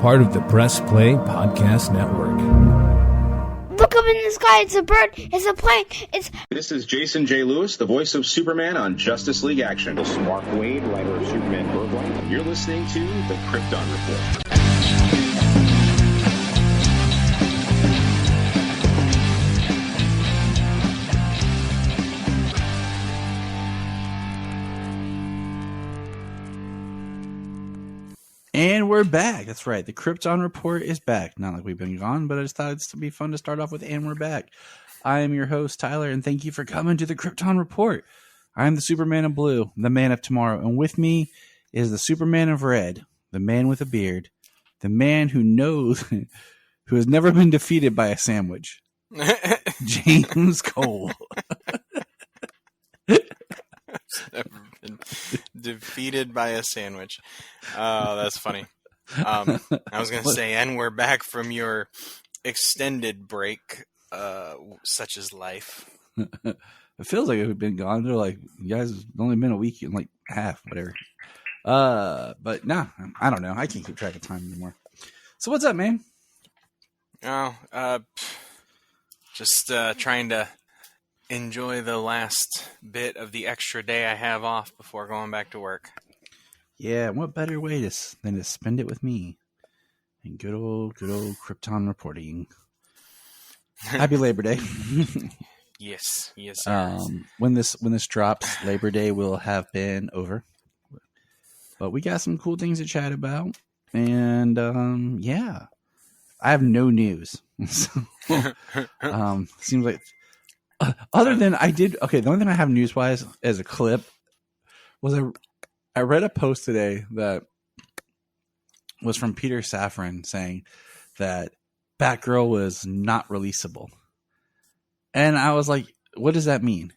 part of the Press Play Podcast Network. Look up in the sky, it's a bird, it's a plane, This is Jason J. Lewis, the voice of Superman on Justice League Action. This is Mark Wade, writer of Superman Birthright. You're listening to the Krypton Report. And we're back. That's right. The Krypton Report is back. Not like we've been gone, but I just thought it'd be fun to start off with "And we're back." I am your host, Tyler, and thank you for coming to the Krypton Report. I am the Superman of Blue, the man of tomorrow, and with me is the Superman of Red, the man with a beard, the man who knows, who has never been defeated by a sandwich, James Cole. Never been defeated by a sandwich. Oh, that's funny. I was going to say, and we're back from your extended break, such as life. It feels like we've been gone. They're like, you guys, it's only been a week and like half, whatever. But nah, I don't know. I can't keep track of time anymore. So what's up, man? Oh, just trying to enjoy the last bit of the extra day I have off before going back to work. Yeah, what better way than to spend it with me and good old Krypton reporting. Happy Labor Day. Yes, sir. When this drops, Labor Day will have been over. But we got some cool things to chat about, and yeah, I have no news. Seems like. Other than the only thing I have news-wise as a clip was I read a post today that was from Peter Safran saying that Batgirl was not releasable. And I was like, what does that mean?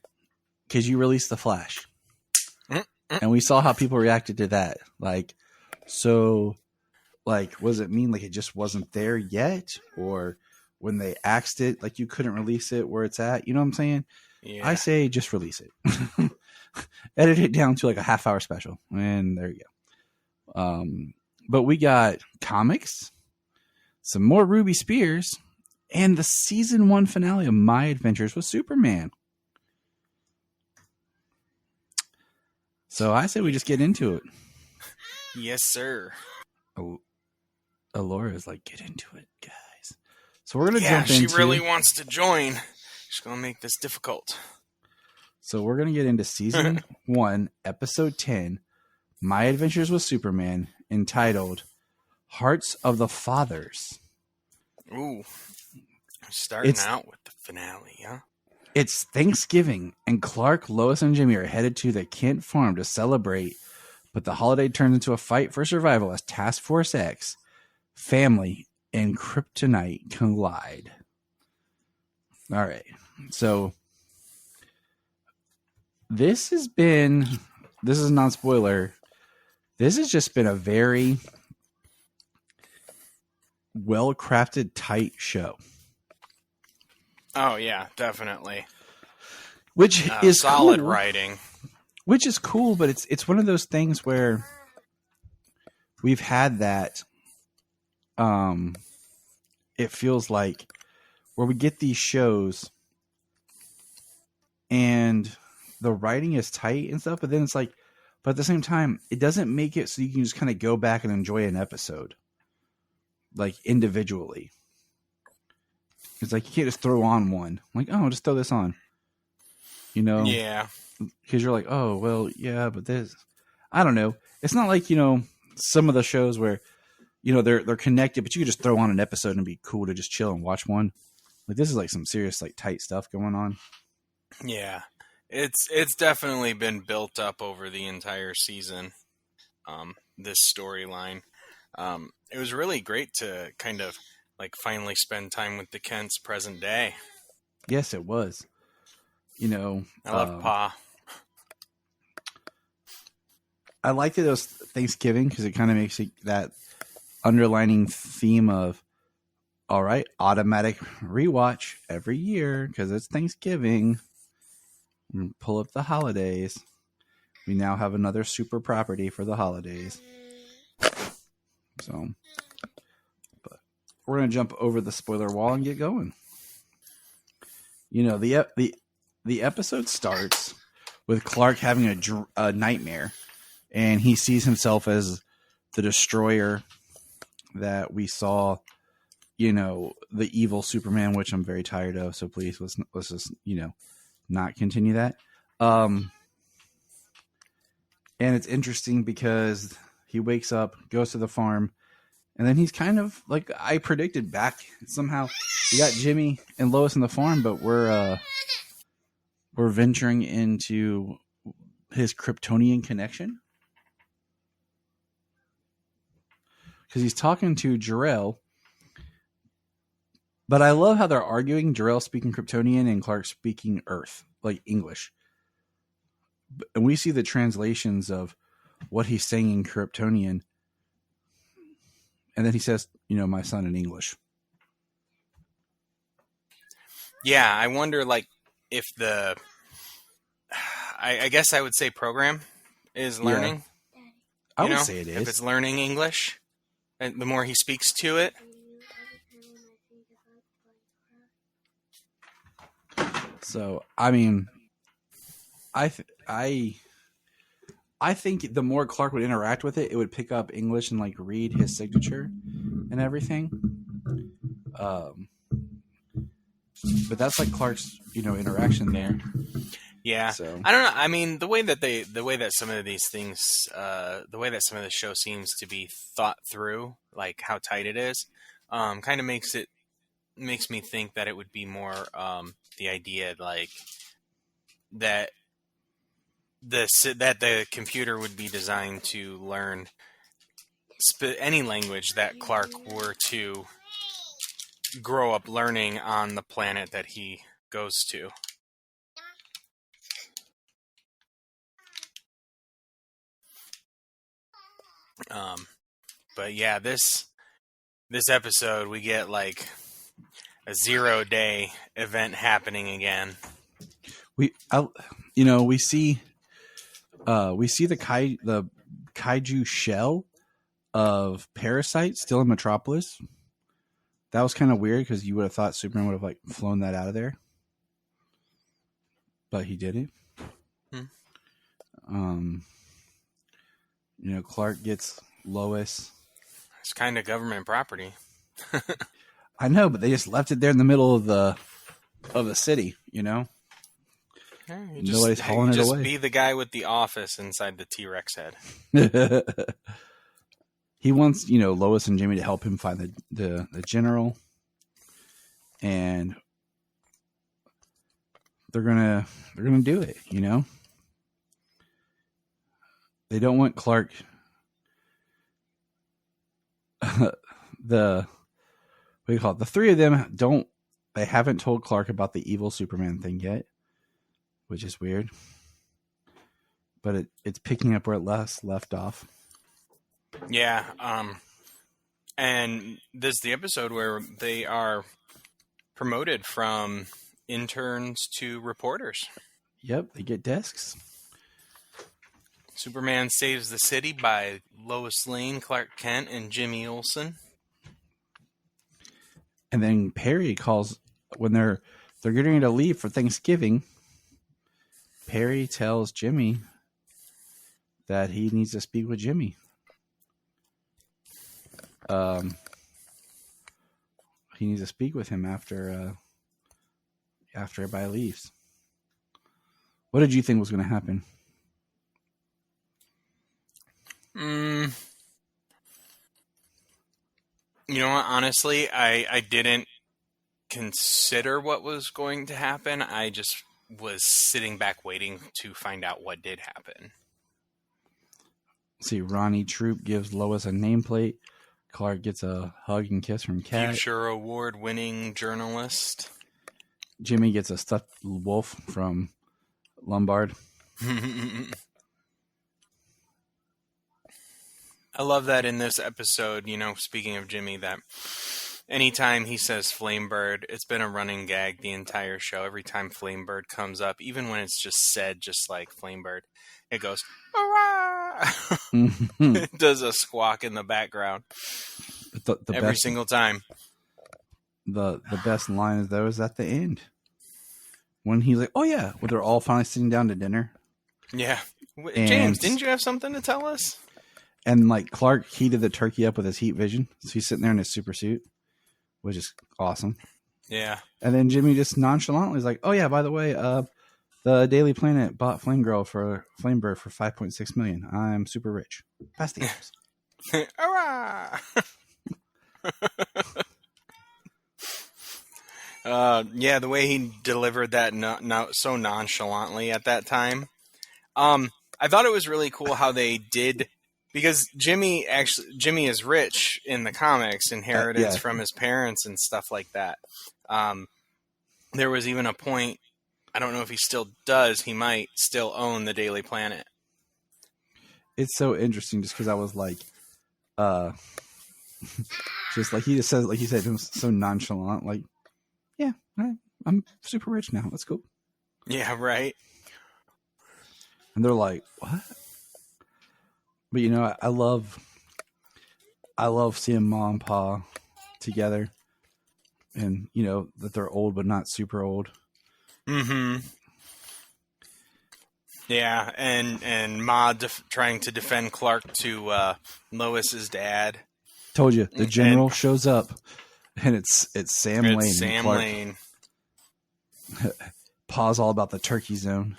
Because you released The Flash. And we saw how people reacted to that. Like, so, like, what does it mean? Like, it just wasn't there yet? Or when they axed it, like you couldn't release it where it's at. You know what I'm saying? Yeah. I say just release it. Edit it down to like a half-hour special. And there you go. But we got comics, some more Ruby Spears, and the season 1 finale of My Adventures with Superman. So I say we just get into it. Yes, sir. Alora's like, get into it, guys. So we're going to jump into... into... she really wants to join. She's going to make this difficult. So we're going to get into Season 1, Episode 10, My Adventures with Superman, entitled Hearts of the Fathers. Ooh. Starting out with the finale, huh? It's Thanksgiving, and Clark, Lois, and Jimmy are headed to the Kent farm to celebrate, but the holiday turns into a fight for survival as Task Force X, family, and Kryptonite collide. All right. So this is non-spoiler. This has just been a very well-crafted, tight show. Oh, yeah, definitely. Which is solid cool. Writing. Which is cool, but it's one of those things where we've had that it feels like where we get these shows and the writing is tight and stuff, but then it's like, but at the same time, it doesn't make it so you can just kind of go back and enjoy an episode like individually. It's like you can't just throw on one. Like, oh, just throw this on. You know? Yeah. Because you're like, oh, well, yeah, but this, I don't know. It's not like, some of the shows where, they're connected, but you could just throw on an episode and be cool to just chill and watch one. Like, this is like some serious, like, tight stuff going on. Yeah. It's definitely been built up over the entire season, this storyline. It was really great to kind of, like, finally spend time with the Kents present day. Yes, it was. I love Pa. I liked it was Thanksgiving because it kind of makes it that underlining theme of, all right, automatic rewatch every year because it's Thanksgiving. Pull up the holidays. We now have another super property for the holidays. So we're gonna jump over the spoiler wall and get going. You know, the episode starts with Clark having a nightmare, and he sees himself as the destroyer that we saw. You know, the evil Superman, which I'm very tired of. So please, let's just, you know, not continue that. And it's interesting because he wakes up, goes to the farm, and then he's kind of like I predicted back. Somehow we got Jimmy and Lois in the farm, but we're venturing into his Kryptonian connection because he's talking to Jor-El. But I love how they're arguing, Jor-El speaking Kryptonian and Clark speaking Earth, like English. And we see the translations of what he's saying in Kryptonian. And then he says, you know, my son in English. Yeah, I wonder, like, if I guess I would say program is learning. Yeah. I would say it is. If it's learning English, and the more he speaks to it. So, I mean, I think the more Clark would interact with it, it would pick up English and like read his signature and everything. But that's like Clark's, you know, interaction there. Yeah, so. I don't know. I mean, the way that some of these things, the way that some of the show seems to be thought through, like how tight it is, kind of makes me think that it would be more the idea like that the computer would be designed to learn any language that Clark were to grow up learning on the planet that he goes to. But yeah, this episode we get like a 0-day event happening again. We see the kaiju shell of Parasite still in Metropolis. That was kind of weird because you would have thought Superman would have like flown that out of there, but he didn't. You know, Clark gets Lois. It's kind of government property. I know, but they just left it there in the middle of the city. You know, nobody's hauling it away. Just be the guy with the office inside the T-Rex head. He wants, you know, Lois and Jimmy to help him find the general, and they're gonna do it. You know, they don't want Clark. The three of them don't. They haven't told Clark about the evil Superman thing yet, which is weird. But it's picking up where it left off. Yeah, and this is the episode where they are promoted from interns to reporters. Yep, they get desks. Superman saves the city by Lois Lane, Clark Kent, and Jimmy Olsen. And then Perry calls when they're getting ready to leave for Thanksgiving. Perry tells Jimmy that he needs to speak with Jimmy. He needs to speak with him after everybody leaves. What did you think was going to happen? You know what? Honestly, I didn't consider what was going to happen. I just was sitting back waiting to find out what did happen. See, Ronnie Troop gives Lois a nameplate. Clark gets a hug and kiss from Kat. Future award-winning journalist. Jimmy gets a stuffed wolf from Lombard. I love that in this episode, you know, speaking of Jimmy, that anytime he says Flamebird, it's been a running gag the entire show. Every time Flamebird comes up, even when it's just said just like Flamebird, it goes, hurrah! It does a squawk in the background. The every single time. the best line though is at the end when he's like, "Oh yeah," when they're all finally sitting down to dinner. Yeah. And- James, didn't you have something to tell us? And like Clark heated the turkey up with his heat vision, so he's sitting there in his super suit, which is awesome. Yeah. And then Jimmy just nonchalantly is like, "Oh yeah, by the way, the Daily Planet bought Flamebird for $5.6 million. I'm super rich. Pass the games." Hurrah! Yeah, the way he delivered that so nonchalantly at that time. I thought it was really cool how they did, because Jimmy is rich in the comics, inheritance Yeah. from his parents and stuff like that. There was even a point, I don't know if he still does, he might still own the Daily Planet. It's so interesting just because I was like, just like he just says, like you said, it was so nonchalant, like, yeah, I'm super rich now. That's cool. Yeah, right? And they're like, what? But you know, I love seeing Mom and Pa together, and you know that they're old but not super old. Mm-hmm. Yeah, and Ma trying to defend Clark to Lois's dad. Told you, the general shows up, and it's Sam Lane. It's and Sam Clark. Lane. Pa's all about the turkey zone.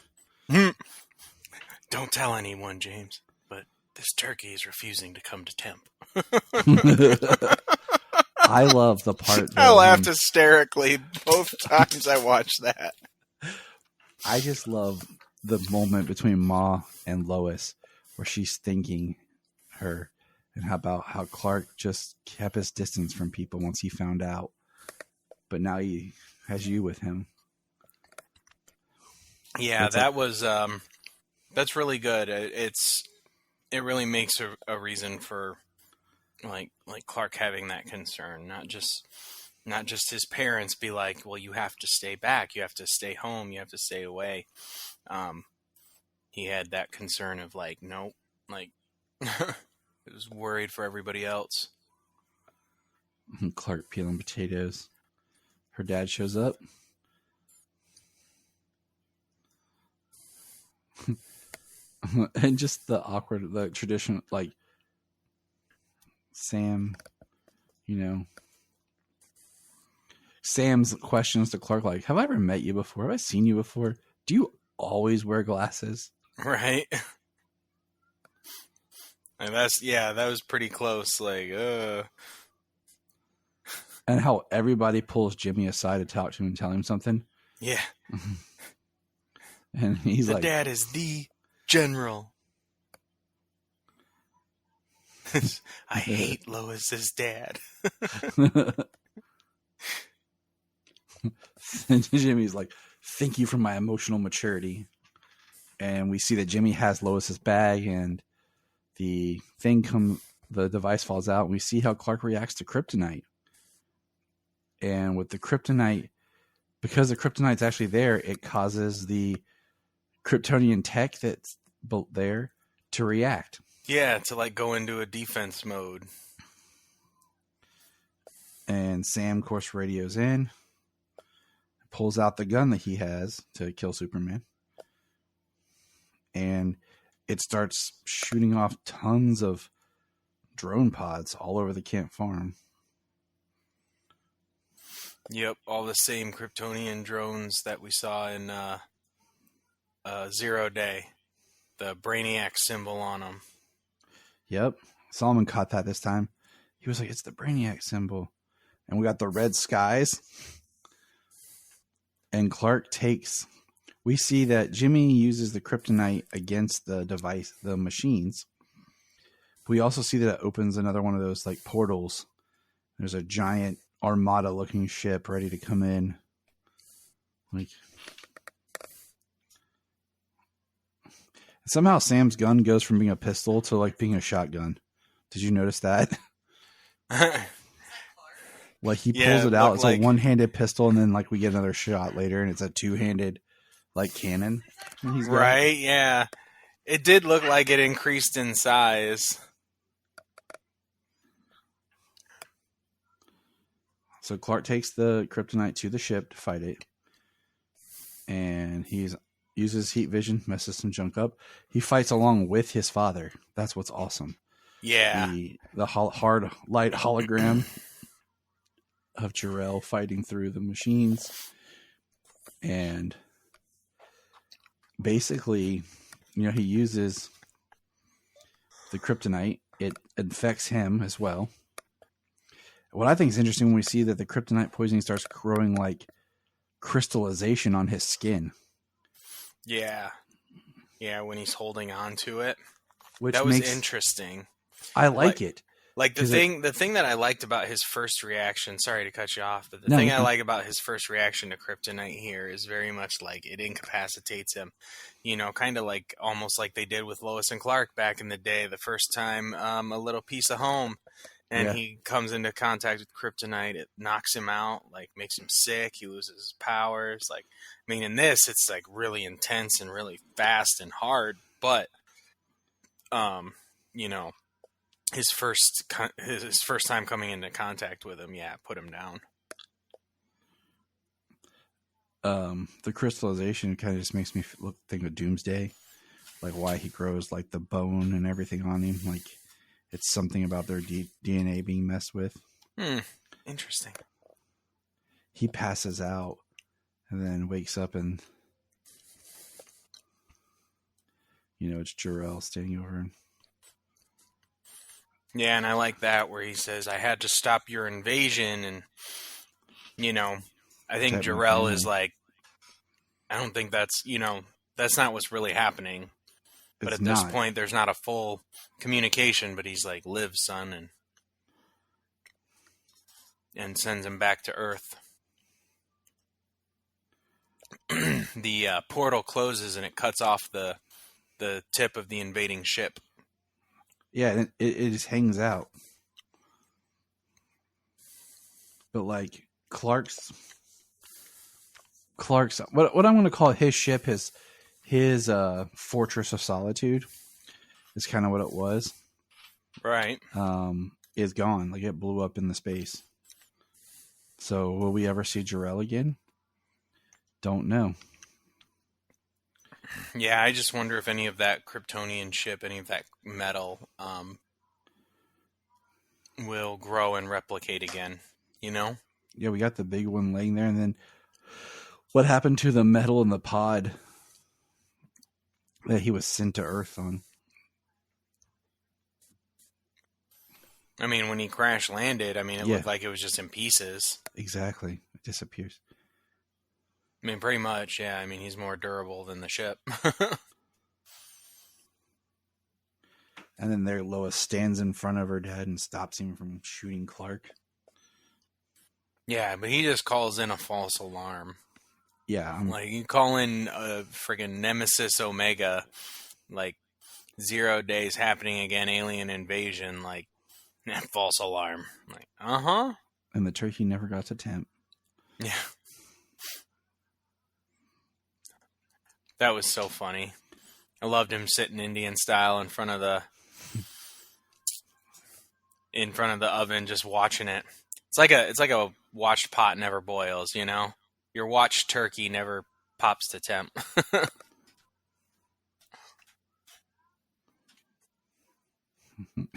Don't tell anyone, James, but this turkey is refusing to come to temp. I love the part. I though, laughed when- hysterically both times I watched that. I just love the moment between Ma and Lois where she's thanking her, and how Clark just kept his distance from people once he found out, but now he has you with him. Yeah, It's that was that's really good. It really makes a reason for like Clark having that concern, not just his parents be like, well, you have to stay back, you have to stay home, you have to stay away. He had that concern of like, nope, like it was worried for everybody else. Clark peeling potatoes. Her dad shows up. And just the awkward, the tradition, like Sam, you know, Sam's questions to Clark, like, have I ever met you before? Have I seen you before? Do you always wear glasses? Right. And that was pretty close. Like, And how everybody pulls Jimmy aside to talk to him and tell him something. yeah. And he's The like, dad is the general. I hate Lois's dad. and Jimmy's like, thank you for my emotional maturity. And we see that Jimmy has Lois's bag, and the device falls out, and we see how Clark reacts to kryptonite. And with the kryptonite, because the kryptonite's actually there, it causes the Kryptonian tech that's built there to react. Yeah, to like go into a defense mode. And Sam, of course, radios in, pulls out the gun that he has to kill Superman. And it starts shooting off tons of drone pods all over the Kent farm. Yep, all the same Kryptonian drones that we saw in Zero Day. The Brainiac symbol on them. Yep. Solomon caught that this time. He was like, it's the Brainiac symbol. And we got the red skies. And Clark we see that Jimmy uses the kryptonite against the device, the machines. We also see that it opens another one of those like portals. There's a giant armada looking ship ready to come in. Like, somehow Sam's gun goes from being a pistol to like being a shotgun. Did you notice that? Like he pulls it out. It's like a one-handed pistol, and then like we get another shot later, and it's a two-handed like cannon. Right? Yeah, it did look like it increased in size. So Clark takes the kryptonite to the ship to fight it, and he uses heat vision, messes some junk up. He fights along with his father. That's what's awesome. Yeah. The hard light hologram of Jor-El fighting through the machines, and basically, he uses the kryptonite. It infects him as well. What I think is interesting when we see that the kryptonite poisoning starts growing like crystallization on his skin. Yeah. Yeah, when he's holding on to it. Which that was interesting. I like it. Like the thing that I liked about his first reaction, sorry to cut you off, but the thing I like about his first reaction to kryptonite here is very much like it incapacitates him. Kind of like almost like they did with Lois and Clark back in the day, the first time a little piece of home and he comes into contact with kryptonite, it knocks him out, like makes him sick, he loses his powers. Like, I mean, in this it's like really intense and really fast and hard, but his first time coming into contact with him, put him down. The crystallization kind of just makes me think of Doomsday, like why he grows like the bone and everything on him. Like it's something about their DNA being messed with. Interesting. He passes out and then wakes up and it's Jor-El standing over him. Yeah, and I like that where he says, I had to stop your invasion, and, I think Jor-El is like, I don't think that's, that's not what's really happening. But at this point, there's not a full communication, but he's like, live, son, and sends him back to Earth. The portal closes, and it cuts off the tip of the invading ship. Yeah, it just hangs out. But like Clark's what I'm going to call his ship, his Fortress of Solitude, is kind of what it was. Right. Is gone. Like it blew up in the space. So will we ever see Jor-El again? Don't know. Yeah, I just wonder if any of that Kryptonian ship, any of that metal, will grow and replicate again, Yeah, we got the big one laying there, and then what happened to the metal in the pod that he was sent to Earth on? I mean, when he crash landed, it looked like it was just in pieces. Exactly. It disappears. I mean, pretty much, yeah. He's more durable than the ship. And then there, Lois stands in front of her dad and stops him from shooting Clark. Yeah, but he just calls in a false alarm. Yeah. Like, you call in a friggin' Nemesis Omega, like, 0 days happening again, alien invasion, like, false alarm. Like, uh-huh. And the turkey never got to temp. Yeah. That was so funny. I loved him sitting Indian style in front of the oven, just watching it. It's like a watched pot never boils, Your watched turkey never pops to temp.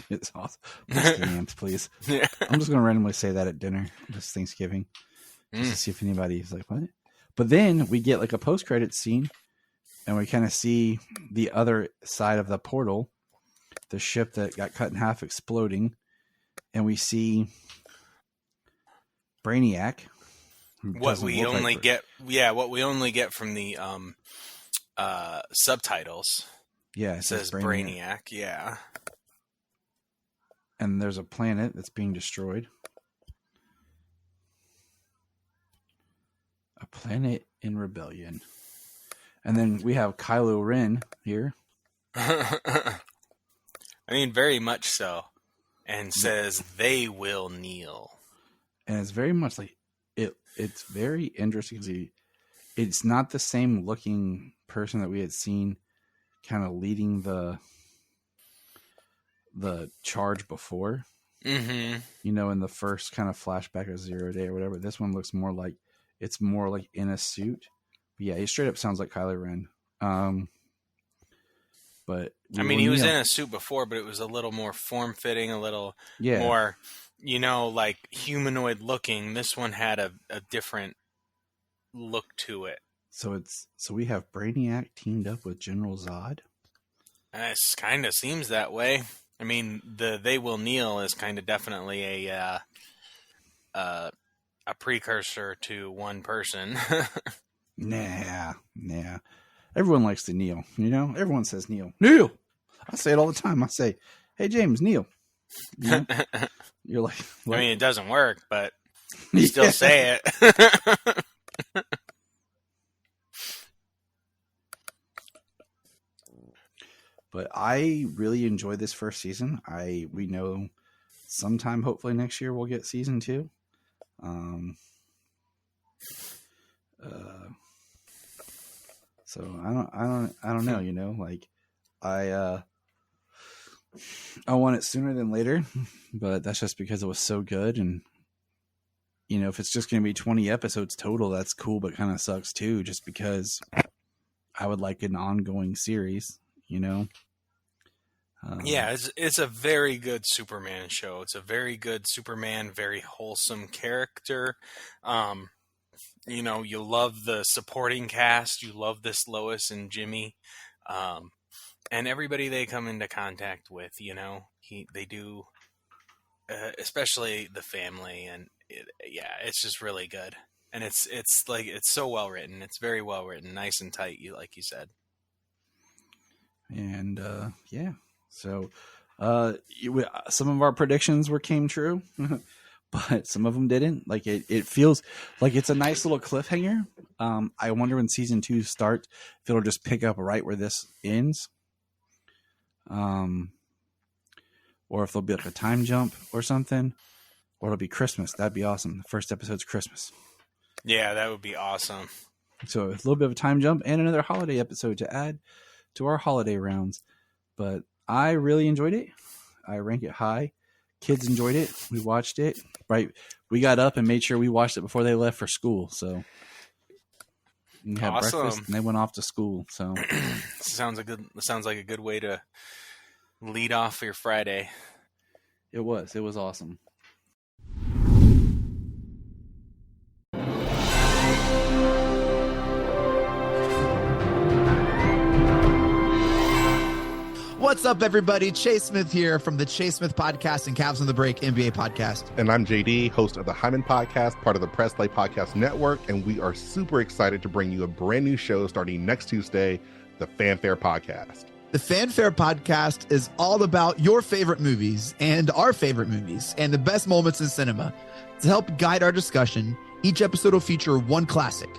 It's awesome. Stamps, please. Yeah. I'm just going to randomly say that at dinner this Thanksgiving, just to see if anybody is like, what? But then we get like a post-credit scene, and we kind of see the other side of the portal, the ship that got cut in half exploding, and we see Brainiac. What we only get from the subtitles. Yeah, it says Brainiac. Yeah. And there's a planet that's being destroyed. A planet in rebellion. And then we have Kylo Ren here. Very much so. And says, they will kneel. And it's very much like, it's very interesting because it's not the same looking person that we had seen kind of leading the charge before. Mm-hmm. You know, in the first kind of flashback of Zero Day or whatever. This one looks more like it's more like in a suit. But yeah, he straight up sounds like Kylo Ren. But I mean, he was in a suit before, but it was a little more form-fitting, a little more, you know, like humanoid looking. This one had a different look to it. So we have Brainiac teamed up with General Zod. It kind of seems that way. I mean, the They Will Kneel is kind of definitely a precursor to one person. Nah. Everyone likes to kneel, you know? Everyone says kneel. Kneel! I say it all the time. I say, hey, James, kneel. You know? You're like, what? I mean, it doesn't work, but you still say it. But I really enjoyed this first season. We know sometime, hopefully next year, we'll get season 2. So I don't know, you know, like I want it sooner than later, but that's just because it was so good. And, you know, if it's just going to be 20 episodes total, that's cool, but kind of sucks too, just because I would like an ongoing series, you know? Yeah, it's a very good Superman show. It's a very good Superman, very wholesome character. You know, you love the supporting cast. You love this Lois and Jimmy, and everybody they come into contact with. You know, they do, especially the family, and it's just really good. And it's so well written. It's very well written, nice and tight. Like you said. And yeah, so some of our predictions came true. But some of them didn't. Like it feels like it's a nice little cliffhanger. I wonder when season 2 starts if it'll just pick up right where this ends, or if there'll be like a time jump or something, or it'll be Christmas. That'd be awesome. The first episode's Christmas. Yeah, that would be awesome. So a little bit of a time jump and another holiday episode to add to our holiday rounds. But I really enjoyed it. I rank it high. Kids enjoyed it. We watched it. Right, we got up and made sure we watched it before they left for school. So we had breakfast and they went off to school. So sounds like a good way to lead off your Friday. It was awesome. What's up, everybody? Chase Smith here from the Chase Smith Podcast and Cavs on the Break NBA Podcast. And I'm JD, host of the Hyman Podcast, part of the Press Play Podcast Network, and we are super excited to bring you a brand new show starting next Tuesday, the Fanfare Podcast. The Fanfare Podcast is all about your favorite movies and our favorite movies and the best moments in cinema. To help guide our discussion, each episode will feature one classic,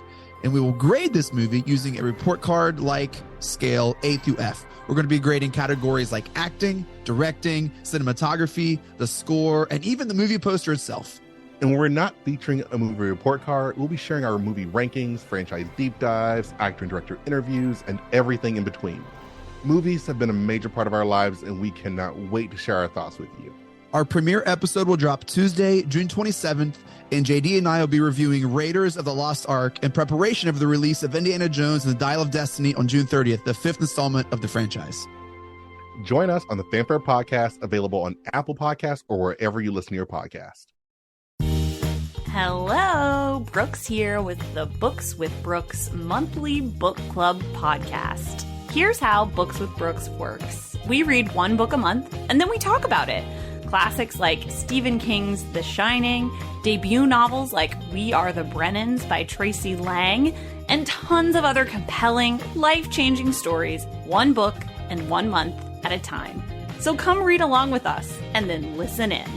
and we will grade this movie using a report card-like scale A through F. We're going to be grading categories like acting, directing, cinematography, the score, and even the movie poster itself. And when we're not featuring a movie report card, we'll be sharing our movie rankings, franchise deep dives, actor and director interviews, and everything in between. Movies have been a major part of our lives, and we cannot wait to share our thoughts with you. Our premiere episode will drop Tuesday, June 27th, and JD and I will be reviewing Raiders of the Lost Ark in preparation of the release of Indiana Jones and the Dial of Destiny on June 30th, the 5th installment of the franchise. Join us on the Fanfare Podcast, available on Apple Podcasts or wherever you listen to your podcast. Hello, Brooks here with the Books with Brooks monthly book club podcast. Here's how Books with Brooks works. We read one book a month, and then we talk about it. Classics like Stephen King's The Shining, debut novels like We Are the Brennans by Tracy Lang, and tons of other compelling, life-changing stories, one book and 1 month at a time. So come read along with us, and then listen in.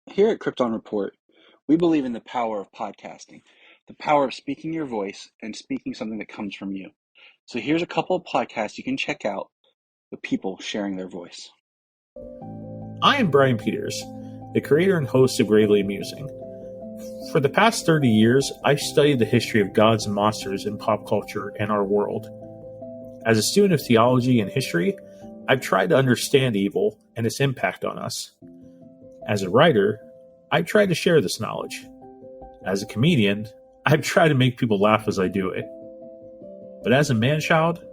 Here at Krypton Report, we believe in the power of podcasting, the power of speaking your voice and speaking something that comes from you. So here's a couple of podcasts you can check out with people sharing their voice. I am Brian Peters, the creator and host of Gravely Amusing. For the past 30 years, I've studied the history of gods and monsters in pop culture and our world. As a student of theology and history, I've tried to understand evil and its impact on us. As a writer, I've tried to share this knowledge. As a comedian, I've tried to make people laugh as I do it. But as a man-child,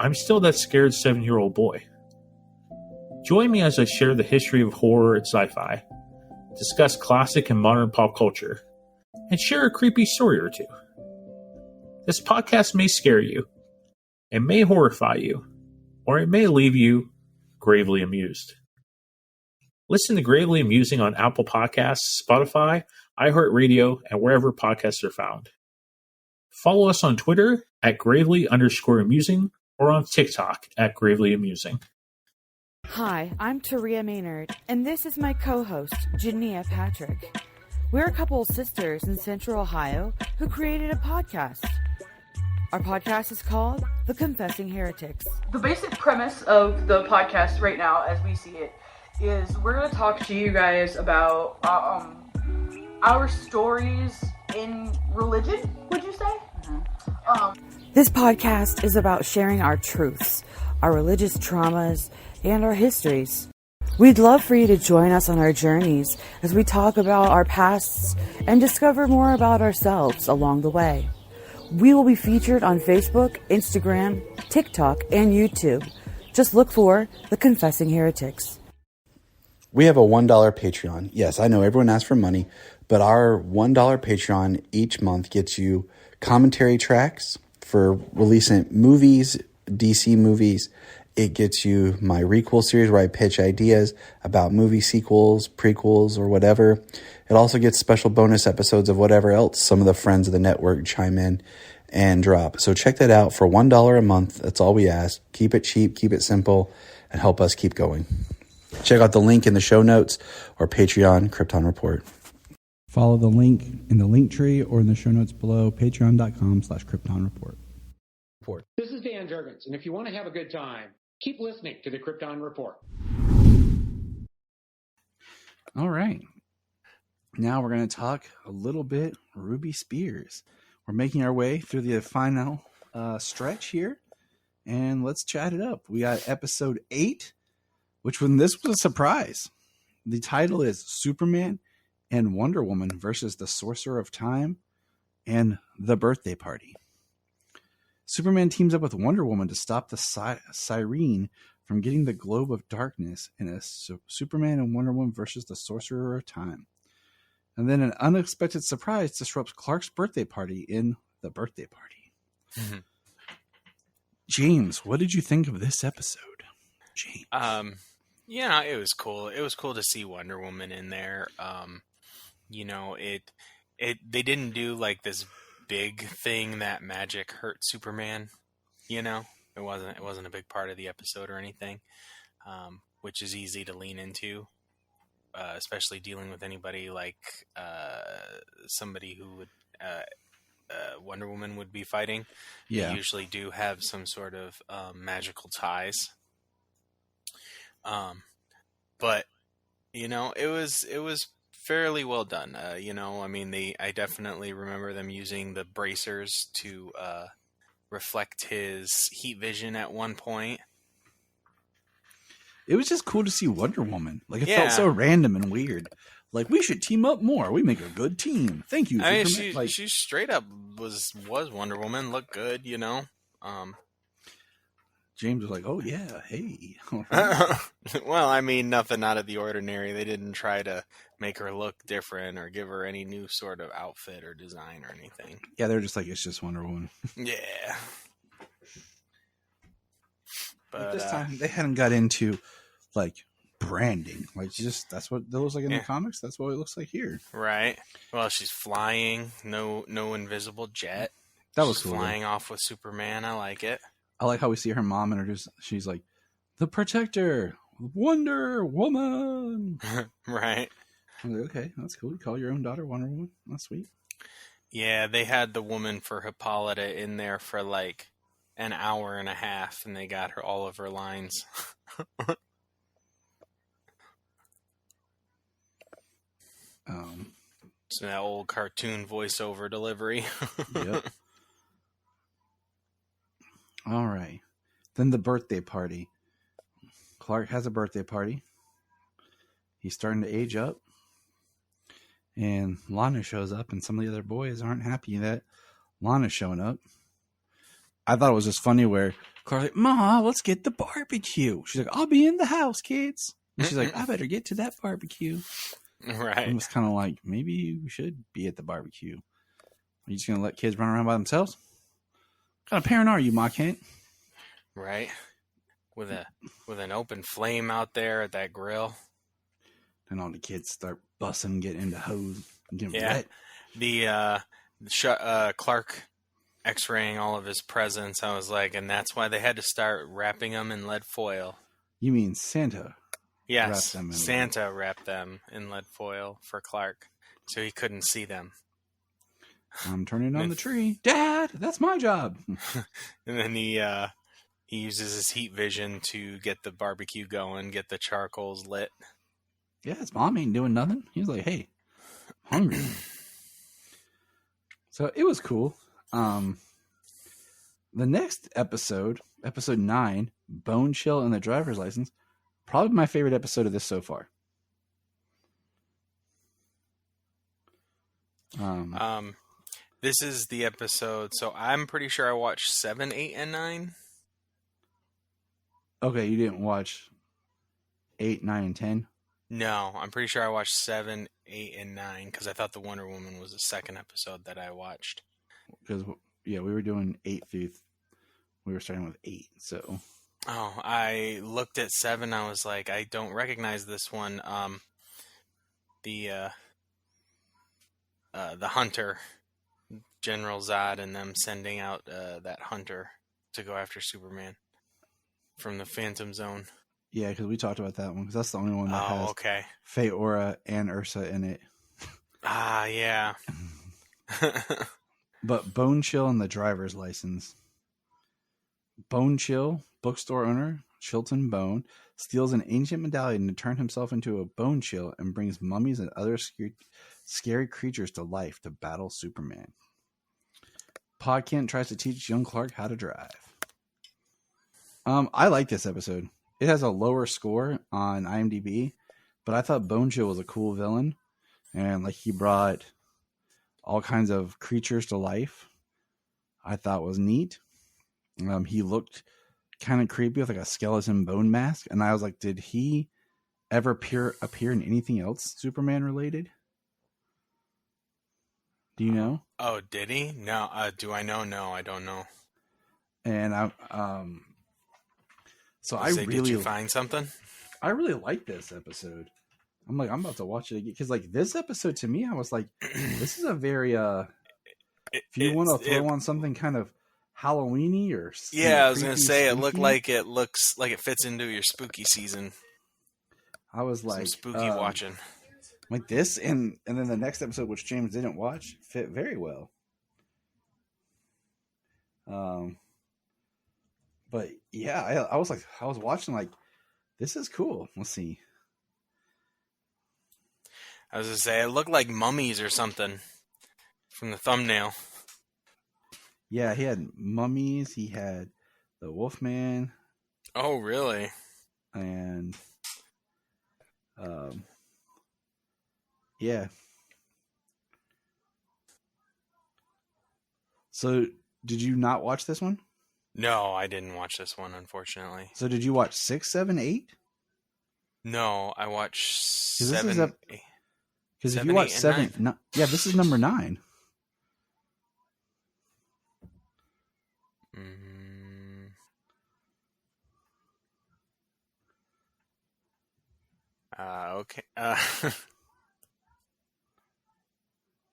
I'm still that scared 7-year-old boy. Join me as I share the history of horror and sci-fi, discuss classic and modern pop culture, and share a creepy story or two. This podcast may scare you, it may horrify you, or it may leave you gravely amused. Listen to Gravely Amusing on Apple Podcasts, Spotify, iHeartRadio, and wherever podcasts are found. Follow us on Twitter at gravely_amusing or on TikTok at gravely amusing. Hi, I'm Taria Maynard, and this is my co-host, Jania Patrick. We're a couple of sisters in Central Ohio who created a podcast. Our podcast is called The Confessing Heretics. The basic premise of the podcast right now, as we see it, is we're going to talk to you guys about our stories in religion, would you say? This podcast is about sharing our truths, our religious traumas, and our histories. We'd love for you to join us on our journeys as we talk about our pasts and discover more about ourselves along the way. We will be featured on Facebook, Instagram, TikTok, and YouTube. Just look for The Confessing Heretics. We have a $1 Patreon. Yes, I know everyone asks for money, but our $1 Patreon each month gets you commentary tracks for releasing movies, DC movies. It gets you my Requel series where I pitch ideas about movie sequels, prequels, or whatever. It also gets special bonus episodes of whatever else some of the friends of the network chime in and drop. So check that out for $1 a month. That's all we ask. Keep it cheap, keep it simple, and help us keep going. Check out the link in the show notes or Patreon Krypton Report. Follow the link in the link tree or in the show notes below, patreon.com/Krypton Report. This is Dan Jurgens, and if you want to have a good time, keep listening to the Krypton Report. All right. Now we're going to talk a little bit Ruby Spears. We're making our way through the final stretch here, and let's chat it up. We got episode 8, which when this was a surprise. The title is Superman and Wonder Woman versus the Sorcerer of Time and the Birthday Party. Superman teams up with Wonder Woman to stop the Siren from getting the Globe of Darkness in a Superman and Wonder Woman versus the Sorcerer of Time. And then an unexpected surprise disrupts Clark's birthday party in the Birthday Party. Mm-hmm. James, what did you think of this episode? James. Yeah, it was cool. It was cool to see Wonder Woman in there. They didn't do like this big thing that magic hurt Superman. It wasn't a big part of the episode or anything, which is easy to lean into, especially dealing with anybody like somebody who would Wonder Woman would be fighting. Yeah, they usually do have some sort of magical ties. But it was fairly well done. I definitely remember them using the bracers to reflect his heat vision at one point. It was just cool to see Wonder Woman. Like, it felt so random and weird. Like, we should team up more. We make a good team. Thank you. I mean, she straight up was Wonder Woman. Looked good, James was like, oh, yeah, hey. Well, I mean, nothing out of the ordinary. They didn't try to make her look different or give her any new sort of outfit or design or anything. Yeah, they're just like, it's just Wonder Woman. Yeah. But this time, they hadn't got into, like, branding. Like, that's what it looks like in the comics. That's what it looks like here. Right. Well, she's flying. No invisible jet. That was she's cool. Flying off with Superman. I like it. I like how we see her mom introduce. She's like, the Protector, Wonder Woman. Right. I'm like, okay, that's cool. You call your own daughter Wonder Woman. That's sweet. Yeah, they had the woman for Hippolyta in there for like an hour and a half, and they got her all of her lines. So that old cartoon voiceover delivery. Yep. All right. Then the birthday party. Clark has a birthday party. He's starting to age up. And Lana shows up, and some of the other boys aren't happy that Lana's showing up. I thought it was just funny where Clark's like, Ma, let's get the barbecue. She's like, I'll be in the house, kids. And she's like, I better get to that barbecue. Right. And it was kind of like, maybe we should be at the barbecue. Are you just going to let kids run around by themselves? What kind of parent are you, Ma Kent? Right. With an open flame out there at that grill. And all the kids start busting, getting into hose, and getting wet. The Clark x-raying all of his presents. I was like, and that's why they had to start wrapping them in lead foil. You mean Santa? Yes, Santa wrapped them in lead foil for Clark, so he couldn't see them. I'm turning on the tree. Dad, that's my job. And then he uses his heat vision to get the barbecue going, get the charcoals lit. Yeah, his mom ain't doing nothing. He was like, hey, hungry. So it was cool. The next episode, episode 9, Bone Chill and the Driver's License, probably my favorite episode of this so far. This is the episode, so I'm pretty sure I watched 7, 8, and 9. Okay, you didn't watch 8, 9, and 10? No, I'm pretty sure I watched 7, 8, and 9 because I thought the Wonder Woman was the second episode that I watched. Because, yeah, we were doing 8 through... We were starting with 8, so... Oh, I looked at 7. I was like, I don't recognize this one. The hunter, General Zod, and them sending out that hunter to go after Superman from the Phantom Zone. Yeah, because we talked about that one, because that's the only one that has okay. Faye Aura and Ursa in it. Ah, yeah. But Bone Chill and the Driver's License. Bone Chill, bookstore owner, Chilton Bone, steals an ancient medallion to turn himself into a Bone Chill and brings mummies and other scary creatures to life to battle Superman. Pa Kent tries to teach young Clark how to drive. I like this episode. It has a lower score on IMDb, but I thought Bone Chill was a cool villain, and like he brought all kinds of creatures to life. I thought was neat. He looked kind of creepy with like a skeleton bone mask, and I was like, did he ever appear in anything else Superman related? Do you know? Oh, did he? No. Do I know? No, I don't know. And Did you find something? I really like this episode. I'm about to watch it again because like this episode to me, I was like, this is a very if you want to throw on something kind of Halloweeny or I was gonna say it looks like it fits into your spooky season. I was like some spooky watching like this, and then the next episode, which James didn't watch, fit very well. But yeah, I was watching like, this is cool. Let's see. I was gonna say it looked like mummies or something from the thumbnail. Yeah, he had mummies. He had the Wolfman. Oh, really? And yeah. So, did you not watch this one? No, I didn't watch this one, unfortunately. So, did you watch 6, 7, 8? No, I watched 7. Because if you watch 7, this is number 9. Okay.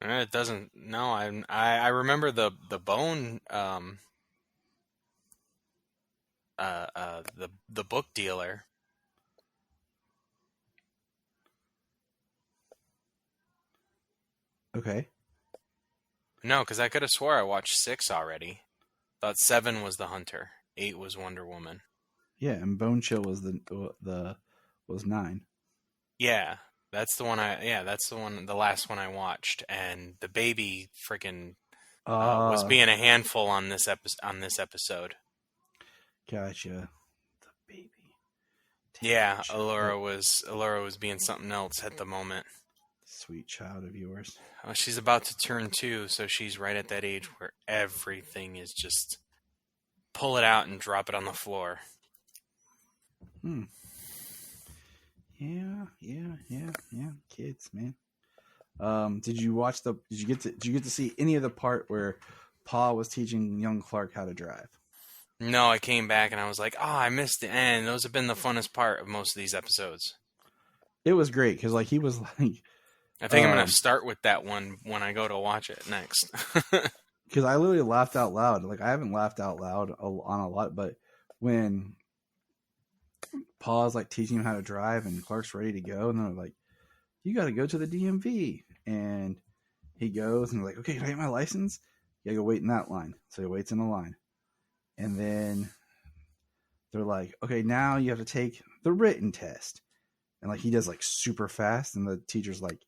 It doesn't. No, I remember the bone. The book dealer. Okay. No, because I could have swore I watched 6 already. Thought 7 was the hunter, 8 was Wonder Woman. Yeah, and Bone Chill was was 9. Yeah, that's the one. That's the one. The last one I watched, and the baby freaking was being a handful on this episode. Gotcha. The baby. Yeah, Allura was being something else at the moment. Sweet child of yours. Oh, she's about to turn 2, so she's right at that age where everything is just pull it out and drop it on the floor. Yeah. Kids, man. Did you get to see any of the part where Pa was teaching young Clark how to drive? No, I came back and I was like, I missed the end. Those have been the funnest part of most of these episodes. It was great because like he was like, I think I'm gonna start with that one when I go to watch it next. Because I literally laughed out loud. Like I haven't laughed out loud on a lot, but when Pa's like teaching him how to drive and Clark's ready to go, and they're like, "You got to go to the DMV," and he goes and they're like, "Okay, can I get my license?" You gotta go wait in that line. So he waits in the line, and then they're like, "Okay, now you have to take the written test," and like he does like super fast, and the teacher's like,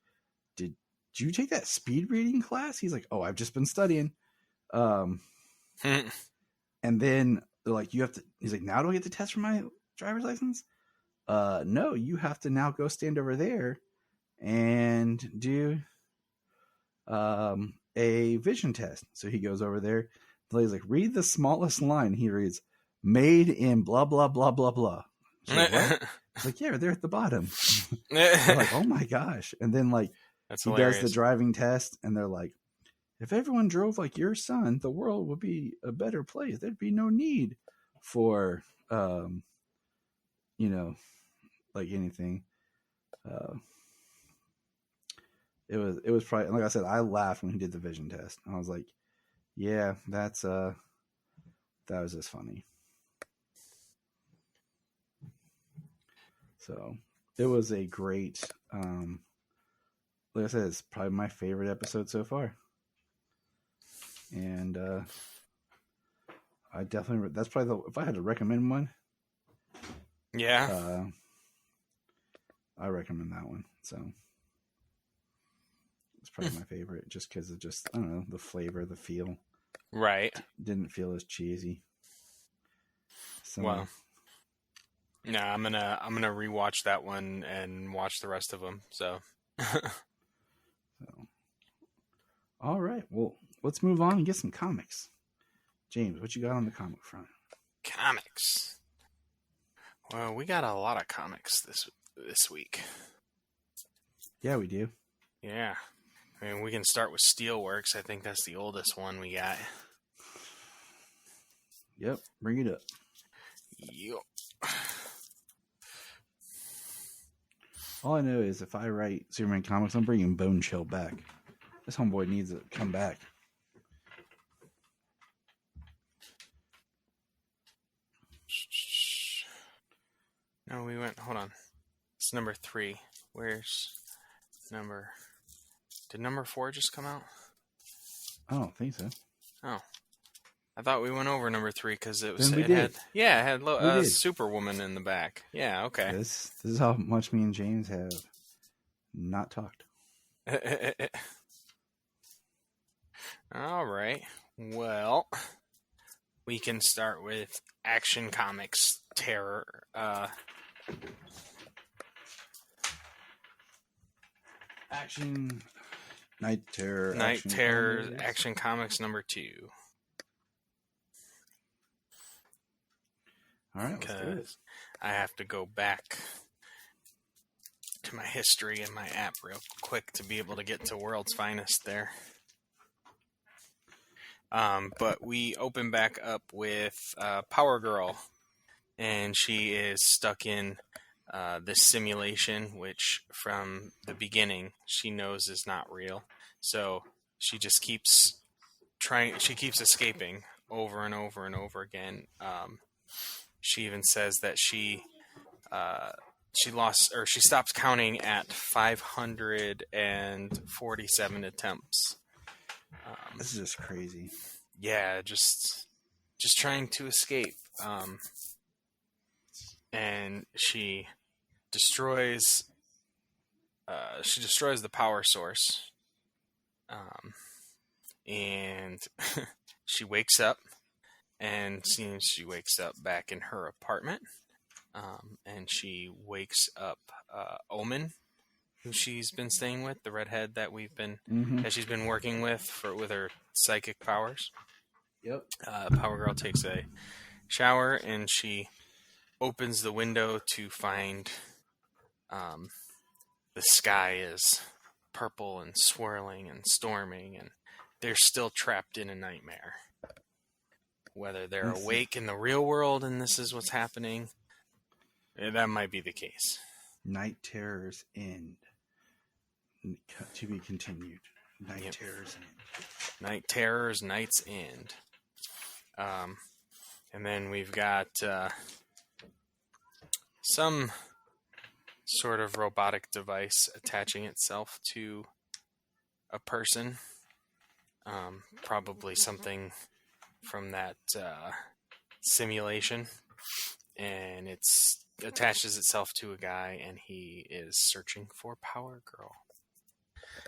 "Did you take that speed reading class?" He's like, "Oh, I've just been studying." And then they're like, "You have to." He's like, "Now do I get the test for my driver's license?" No, you have to now go stand over there and do a vision test. So he goes over there. The lady's like, "Read the smallest line." He reads, "Made in blah blah blah blah blah." She's like, "What?" He's like, "Yeah, they're at the bottom." They're like, "Oh my gosh!" And then like That's he hilarious. does the driving test, and they're like, "If everyone drove like your son, the world would be a better place. There'd be no need for like anything." It was probably, like I said, I laughed when he did the vision test. I was like, "Yeah, that was just funny." So it was a great, like I said, it's probably my favorite episode so far. And I definitely, that's probably if I had to recommend one. Yeah. I recommend that one. So it's probably my favorite just because of just, I don't know, the flavor, the feel. Right. Didn't feel as cheesy. So, Well, no, I'm gonna rewatch that one and watch the rest of them. So, all right. Well, let's move on and get some comics. James, what you got on the comic front? comics. Well, we got a lot of comics this week. Yeah, we do. Yeah. I mean, we can start with Steelworks. I think that's the oldest one we got. Yep, bring it up. Yep. All I know is if I write Superman comics, I'm bringing Bone Chill back. This homeboy needs to come back. No, we went. Hold on. It's number 3. Where's number? Did number 4 just come out? I don't think so. Oh, I thought we went over number 3 because it was. Then we It did. had. Yeah, it had We did. Superwoman in the back. Yeah. Okay. This is how much me and James have not talked. All right. Well, we can start with Action Comics Terror. Action Night Terror. Night Action Terror Comics. Action Comics number 2. All right, let's do it. Because I have to go back to my history in my app real quick to be able to get to World's Finest there. But we open back up with Power Girl, and she is stuck in this simulation, which from the beginning she knows is not real. So she just keeps she keeps escaping over and over and over again. She even says that she stops counting at 547 attempts. This is just crazy. Yeah, just trying to escape. And she destroys the power source. And she wakes up, and seems she wakes up back in her apartment. and she wakes up Omen, who she's been staying with, the redhead that that she's been working with with her psychic powers. Yep. Power Girl takes a shower and she opens the window to find the sky is purple and swirling and storming, and they're still trapped in a nightmare. Whether they're awake in the real world and this is what's happening, that might be the case. Night Terrors End. To be continued. Night Terrors End. Night Terrors, Night's End. And then we've got some sort of robotic device attaching itself to a person. Probably something from that simulation. And it attaches itself to a guy, and he is searching for Power Girl.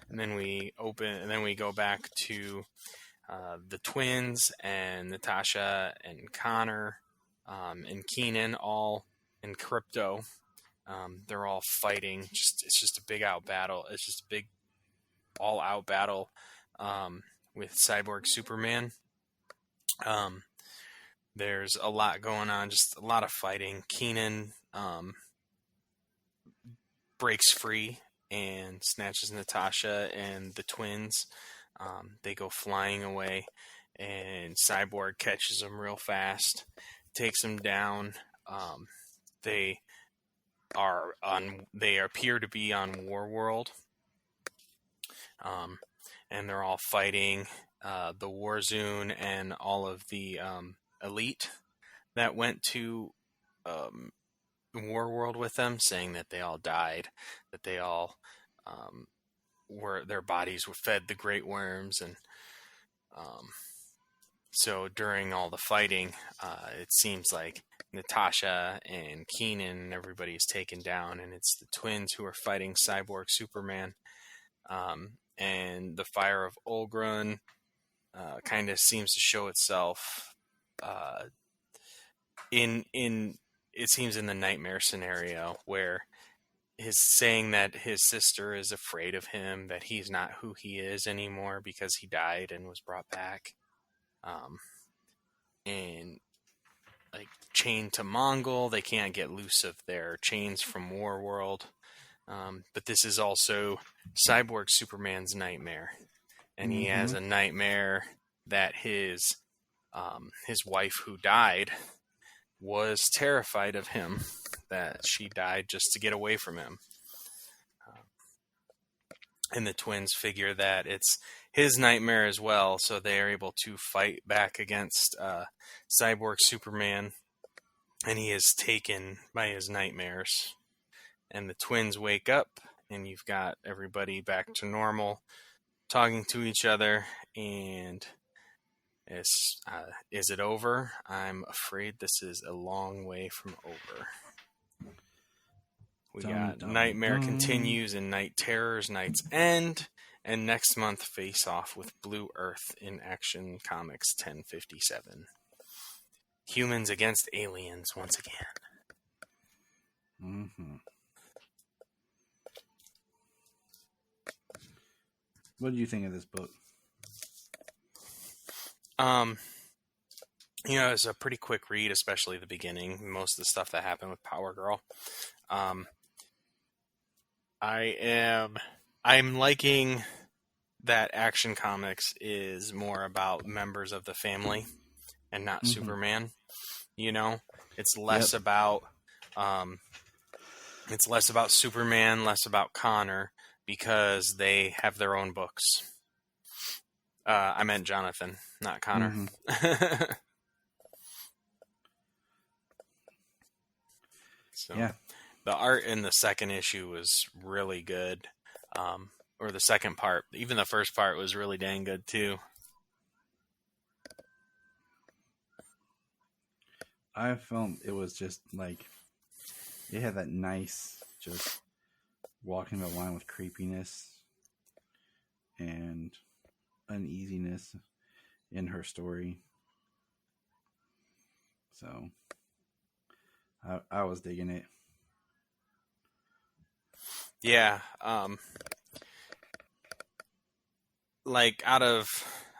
And then we go back to the twins and Natasha and Connor and Keenan, all in Crypto. They're all fighting. It's just a big out battle. It's just a big all-out battle with Cyborg Superman. There's a lot going on, just a lot of fighting. Keenan breaks free and snatches Natasha and the twins. They go flying away, and Cyborg catches them real fast, takes them down. They appear to be on Warworld, and they're all fighting the Warzone and all of the elite that went to Warworld with them, saying that they all died, that they all their bodies were fed the great worms, and so during all the fighting, it seems like Natasha and Keenan and everybody is taken down, and it's the twins who are fighting Cyborg Superman, and the fire of Olgrun kind of seems to show itself in the nightmare scenario, where he's saying that his sister is afraid of him, that he's not who he is anymore because he died and was brought back, and like chained to Mongol. They can't get loose of their chains from Warworld. But this is also Cyborg Superman's nightmare, and he has a nightmare that his wife, who died, was terrified of him, that she died just to get away from him. And the twins figure that it's his nightmare as well, so they are able to fight back against Cyborg Superman, and he is taken by his nightmares. And the twins wake up, and you've got everybody back to normal, talking to each other, and is it over? I'm afraid this is a long way from over. We got Nightmare Continues and Night Terrors, Night's End, and next month face off with Blue Earth in Action Comics 1057. Humans against aliens once again. What do you think of this book? It's a pretty quick read, especially the beginning. Most of the stuff that happened with Power Girl. I'm liking that Action Comics is more about members of the family and not Superman. It's less about Superman, less about Connor, because they have their own books. I meant Jonathan, not Connor. So, yeah. The art in the second issue was really good. Or the second part. Even the first part was really dang good, too. I felt it was just like, it had that nice, just walking the line with creepiness and uneasiness in her story. So I was digging it. Yeah. Like out of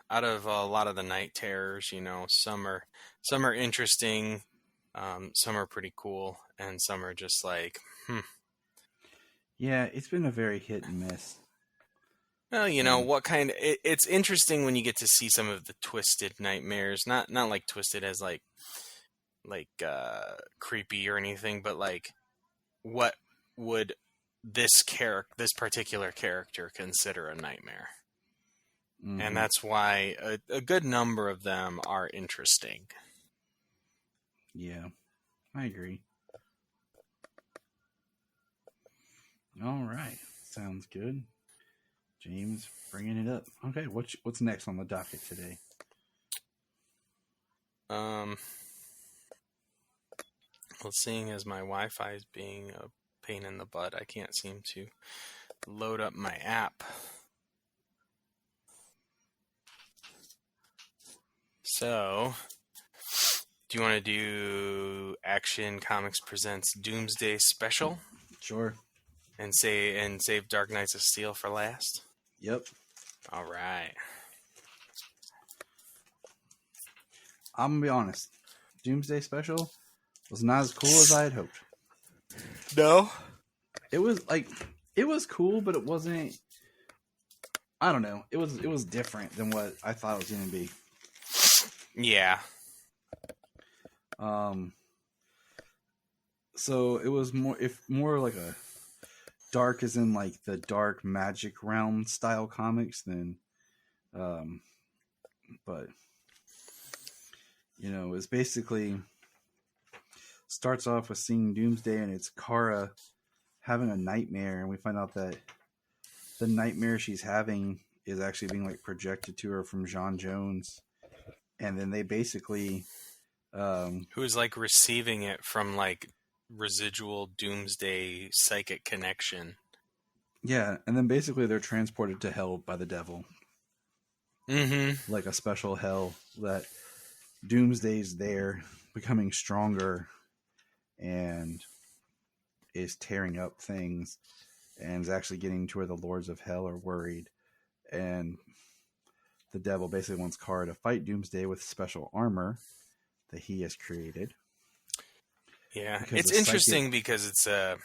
a lot of the night terrors, some are interesting, some are pretty cool, and some are just like, Yeah, it's been a very hit and miss. Well, what kind? It's interesting when you get to see some of the twisted nightmares. Not like twisted as like creepy or anything, but like what would this particular character consider a nightmare? Mm-hmm. And that's why a good number of them are interesting. Yeah, I agree. All right, sounds good. James bringing it up. Okay, what's next on the docket today? Well, seeing as my Wi-Fi is being a pain in the butt, I can't seem to load up my app. So, do you want to do Action Comics Presents Doomsday Special? Sure. And save Dark Knights of Steel for last? Yep. All right. I'm gonna be honest. Doomsday Special was not as cool as I had hoped. No? It was cool, but it wasn't. I don't know. It was different than what I thought it was going to be. Yeah. So it was more like a dark, as in like the dark magic realm style comics than, but it's basically starts off with seeing Doomsday and it's Kara having a nightmare, and we find out that the nightmare she's having is actually being like projected to her from J'onn J'onzz, and then they basically who's like receiving it from like residual Doomsday psychic connection. Yeah, and then basically they're transported to hell by the devil. Mm-hmm. Like a special hell that Doomsday's there, becoming stronger, and is tearing up things, and is actually getting to where the Lords of Hell are worried. And the devil basically wants Kara to fight Doomsday with special armor that he has created. Yeah, it's interesting because it's a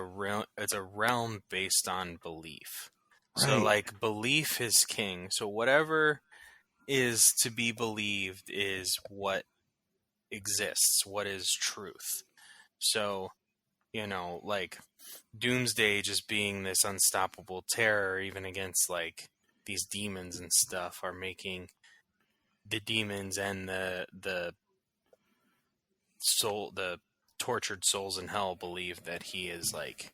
realm based on belief. Right. So like belief is king. So whatever is to be believed is what exists, what is truth. So, like Doomsday just being this unstoppable terror even against like these demons and stuff are making the demons and the tortured souls in hell believe that he is like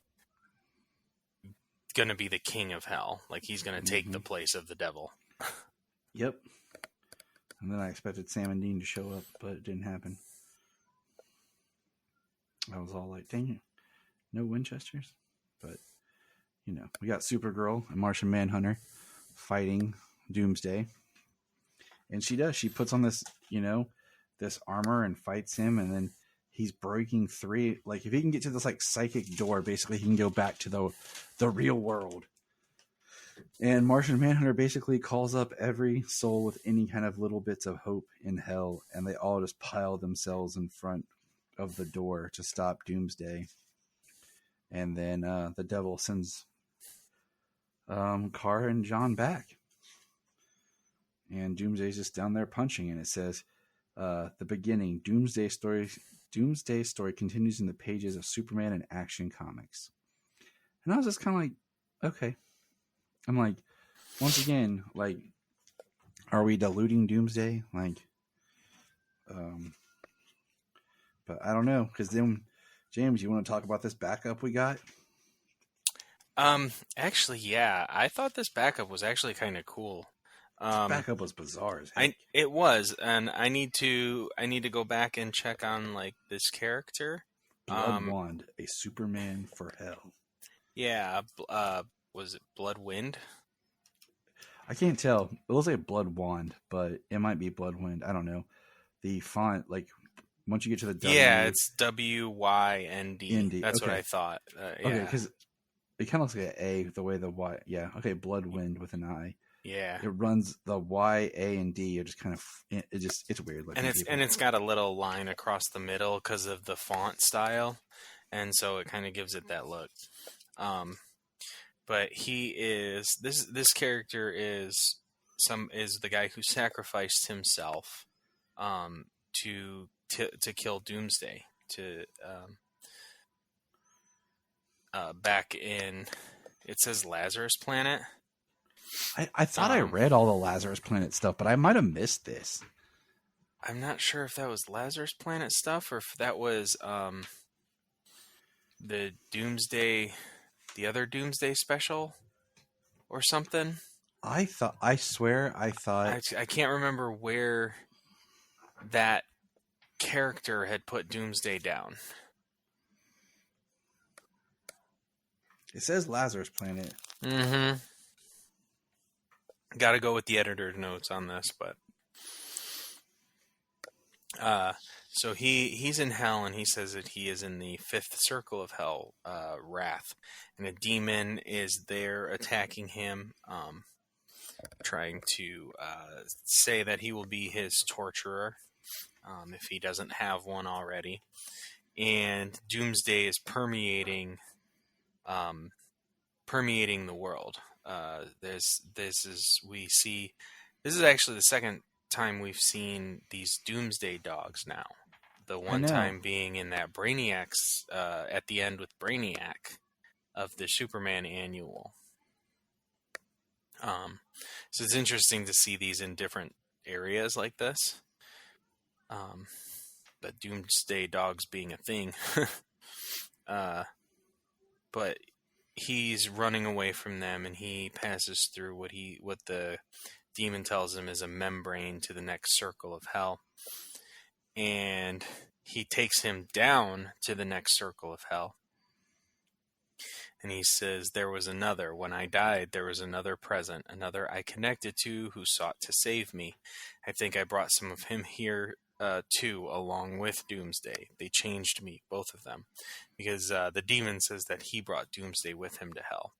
gonna be the king of hell, like he's gonna take the place of the devil. Yep. And then I expected Sam and Dean to show up, but it didn't happen. I was all like, dang it, no Winchesters. But we got Supergirl and Martian Manhunter fighting Doomsday, and she puts on this this armor and fights him, and then he's breaking three. Like if he can get to this like psychic door, basically he can go back to the real world. And Martian Manhunter basically calls up every soul with any kind of little bits of hope in hell, and they all just pile themselves in front of the door to stop Doomsday. And then the devil sends Kara and John back, and Doomsday's just down there punching, and it says the beginning, Doomsday story continues in the pages of Superman and Action Comics. And I was just kind of like, okay. I'm like, once again, like, are we diluting Doomsday? Like, but I don't know, because then, James, you want to talk about this backup we got? Actually, yeah, I thought this backup was actually kind of cool. This backup was bizarre as heck. It was, and I need to go back and check on like this character. Blood Wand, a Superman for Hell. Yeah, was it Bloodwind? I can't tell. It looks like Blood Wand, but it might be Bloodwind. I don't know. The font, like Once you get to the W. Yeah, it's WYND. ND. That's what Okay. I thought. Okay, Yeah. because it kind of looks like an A the way the Y. Yeah. Okay. Bloodwind with an I. Yeah. It runs the Y, A, and D. It just kind of it's weird looking. And it's got a little line across the middle because of the font style, and so it kind of gives it that look. But this character is the guy who sacrificed himself to kill Doomsday back in, it says Lazarus Planet. I thought I read all the Lazarus Planet stuff, but I might have missed this. I'm not sure if that was Lazarus Planet stuff or if that was the Doomsday, the other Doomsday special or something. I thought I can't remember where that character had put Doomsday down. It says Lazarus Planet. Mm-hmm. Got to go with the editor's notes on this, but so he's in hell, and he says that he is in the fifth circle of hell, Wrath, and a demon is there attacking him, trying to say that he will be his torturer if he doesn't have one already, and Doomsday is permeating the world. This is actually the second time we've seen these Doomsday dogs now. The one time being in that Brainiac's at the end with Brainiac of the Superman annual. So it's interesting to see these in different areas like this. But Doomsday dogs being a thing. But he's running away from them, and he passes through what the demon tells him is a membrane to the next circle of hell. And he takes him down to the next circle of hell. And he says, there was another. When I died, there was another present, another I connected to who sought to save me. I think I brought some of him here too, along with Doomsday. They changed me, both of them, because the demon says that he brought Doomsday with him to hell.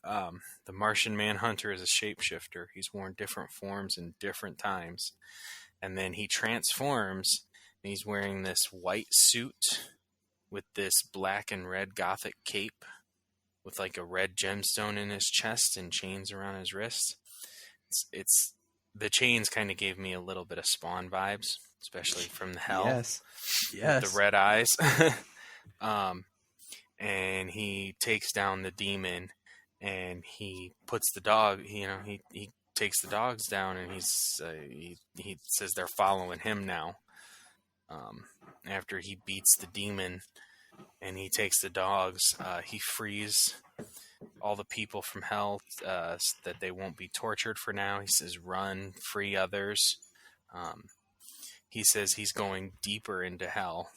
The Martian Manhunter is a shapeshifter. He's worn different forms in different times. And then he transforms, and he's wearing this white suit with this black and red gothic cape with like a red gemstone in his chest and chains around his wrists. It's the chains kind of gave me a little bit of Spawn vibes, especially from the hell. Yes. With the red eyes. And he takes down the demon, and he puts the dog, he takes the dogs down, and he says they're following him now. After he beats the demon and he takes the dogs, he frees all the people from hell that they won't be tortured for now. He says, run, free others. He says he's going deeper into hell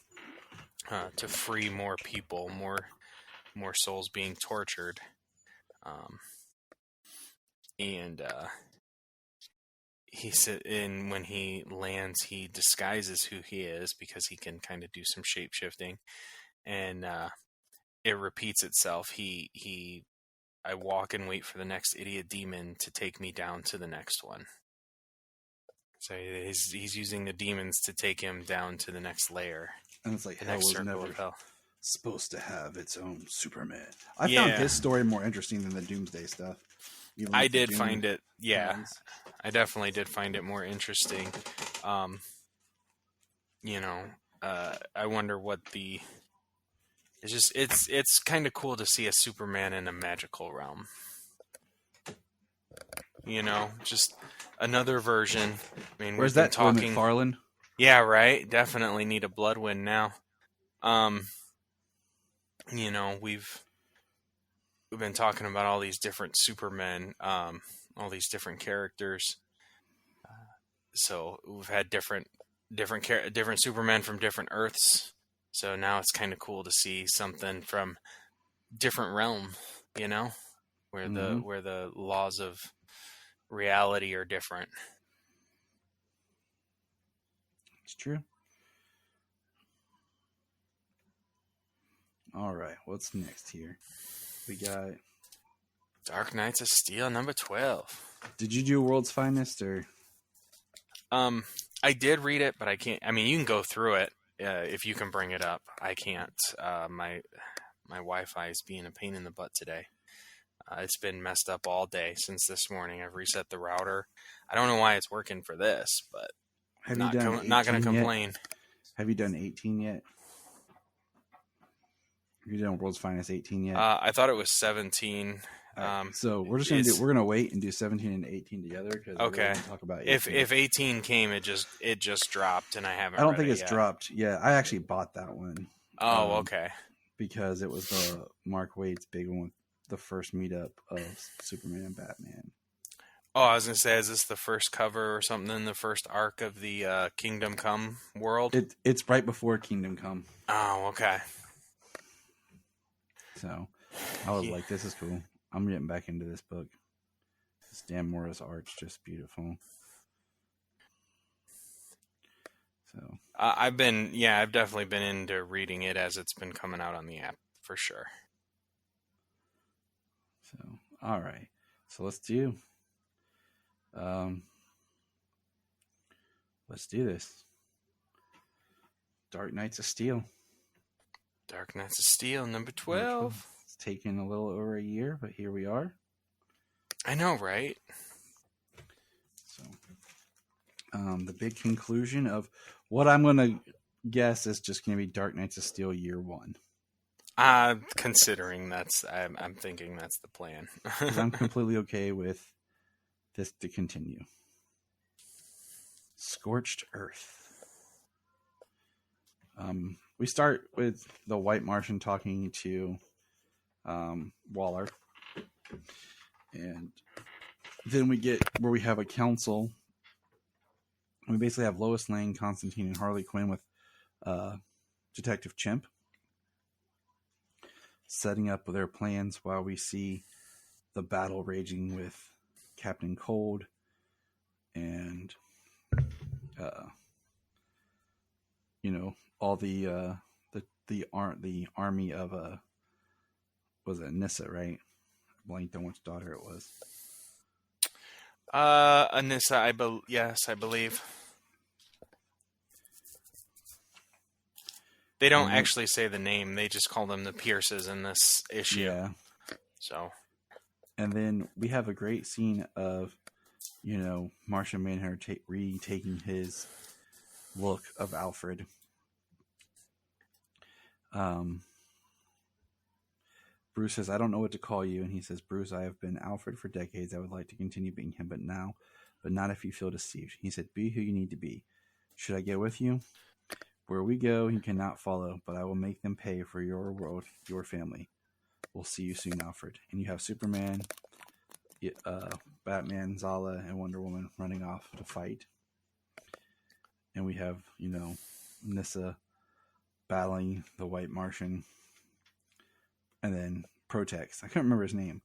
to free more people, more souls being tortured. He said, and when he lands, he disguises who he is because he can kind of do some shape shifting, and it repeats itself. I walk and wait for the next idiot demon to take me down to the next one. So he's using the demons to take him down to the next layer. And it's like the hell next was circle never of hell. supposed to have its own Superman. I found his story more interesting than the Doomsday stuff. I did find it, I definitely did find it more interesting. I wonder what it's kind of cool to see a Superman in a magical realm. Just another version. I mean, where's we've that been talking? McFarlane? Yeah, right. Definitely need a Bloodwind now. We've been talking about all these different Supermen, all these different characters. So we've had different Supermen from different Earths. So now it's kind of cool to see something from different realm, where the laws of reality are different. It's true. All right, what's next here? We got Dark Knights of Steel number 12. Did you do World's Finest or? I did read it, but I can't. I mean, you can go through it if you can bring it up. I can't. My Wi-Fi is being a pain in the butt today. It's been messed up all day since this morning. I've reset the router. I don't know why it's working for this, but Have not, you done not going to 18 yet? complain. Have you done 18 yet? Have you done World's Finest 18 yet? I thought it was 17. So we're just gonna we're gonna wait and do 17 and 18 together because Okay. talk about 18. If 18 came, it just dropped, and I haven't. I don't read think it it's yet. dropped. Yeah, I actually bought that one. Oh, okay. Because it was the Mark Waid's big one with the first meetup of Superman and Batman. Oh, I was gonna say, is this the first cover or something in the first arc of the Kingdom Come world? It's right before Kingdom Come. Oh, okay. So I was like, this is cool. I'm getting back into this book. This Dan Morris art's just beautiful. So I've definitely been into reading it as it's been coming out on the app for sure. all right. So let's do this. Dark Knights of Steel. Dark Knights of Steel, number 12. It's taken a little over a year, but here we are. I know, right? So, the big conclusion of what I'm going to guess is just going to be Dark Knights of Steel year one. Considering I'm thinking that's the plan. 'Cause I'm completely okay with this to continue. Scorched Earth. We start with the White Martian talking to Waller. And then we get where we have a council. We basically have Lois Lane, Constantine, and Harley Quinn with Detective Chimp setting up their plans while we see the battle raging with Captain Cold and all the army of was it Anissa, right? I blanked on which daughter it was. Anissa, yes, I believe. They don't actually say the name. They just call them the Pierces in this issue. Yeah. So. And then we have a great scene of, Martian Manhunter retaking his look of Alfred. Bruce says, I don't know what to call you. And he says, Bruce, I have been Alfred for decades. I would like to continue being him, but not if you feel deceived. He said, be who you need to be. Should I go with you? Where we go, he cannot follow, but I will make them pay for your world, your family. We'll see you soon, Alfred. And you have Superman, Batman, Zala, and Wonder Woman running off to fight. And we have, Nissa battling the White Martian. And then Protex. I can't remember his name,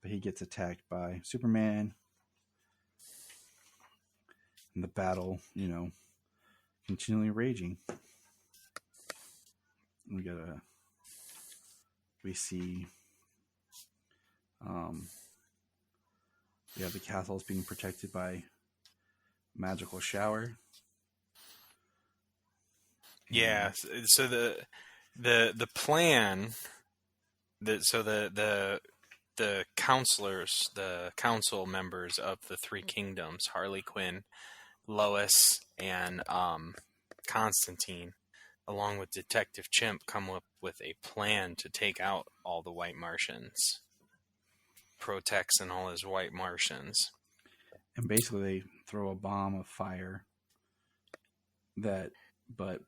but he gets attacked by Superman. And the battle, continually raging. We see we have the castles being protected by magical shower. Yeah, so the plan the counselors, the council members of the three kingdoms, Harley Quinn, Lois, and Constantine, along with Detective Chimp, come up with a plan to take out all the White Martians. Protex and all his White Martians. And basically they throw a bomb of fire but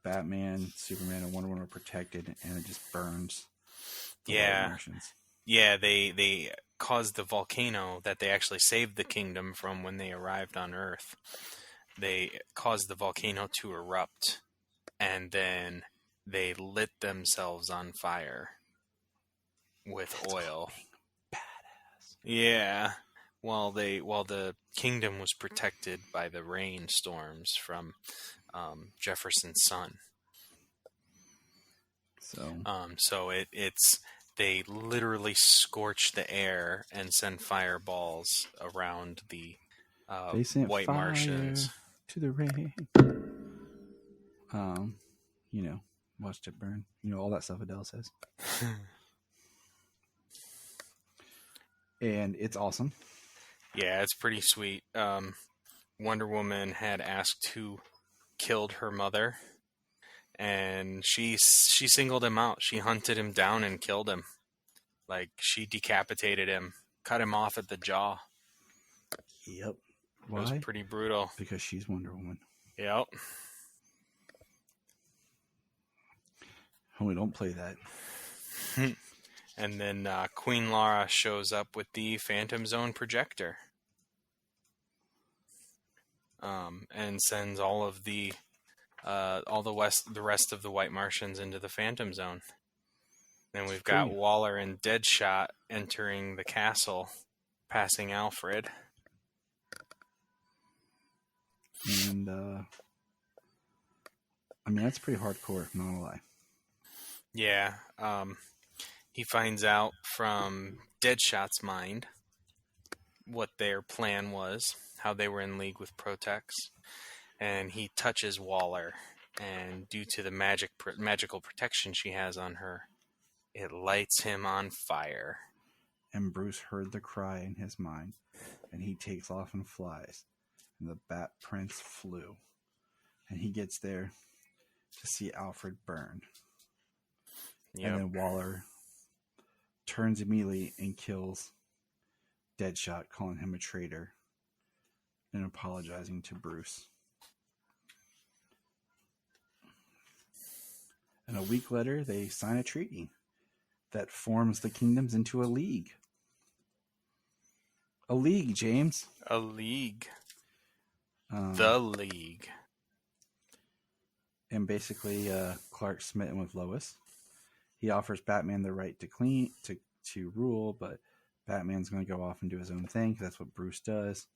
Batman, Superman, and Wonder Woman are protected, and it just burns the White Martians. Yeah, they caused the volcano that they actually saved the kingdom from when they arrived on Earth. They caused the volcano to erupt, and then they lit themselves on fire with oil. Badass. Yeah. While the kingdom was protected by the rainstorms from Jefferson's son. So it's they literally scorch the air and send fireballs around the They sent White fire Martians to the rain. Watched it burn. All that stuff Adele says. And it's awesome. Yeah, it's pretty sweet. Wonder Woman had asked who killed her mother, and she singled him out. She hunted him down and killed him. Like, she decapitated him, cut him off at the jaw. Yep. Why? It was pretty brutal. Because she's Wonder Woman. Yep. We don't play that. And then Queen Lara shows up with the Phantom Zone projector, and sends all the rest of the White Martians into the Phantom Zone. Then we've got Waller and Deadshot entering the castle, passing Alfred. And that's pretty hardcore, not gonna lie. Yeah. He finds out from Deadshot's mind what their plan was, how they were in league with Protex, and he touches Waller, and due to the magical protection she has on her, it lights him on fire. And Bruce heard the cry in his mind, and he takes off and flies, and the Bat Prince flew, and he gets there to see Alfred burn. Yep. And then Waller turns immediately and kills Deadshot, calling him a traitor and apologizing to Bruce. And a week later, they sign a treaty that forms the kingdoms into a league. A league, James. A league. The League. And basically, Clark's smitten with Lois. He offers Batman the right to rule, but Batman's going to go off and do his own thing because that's what Bruce does.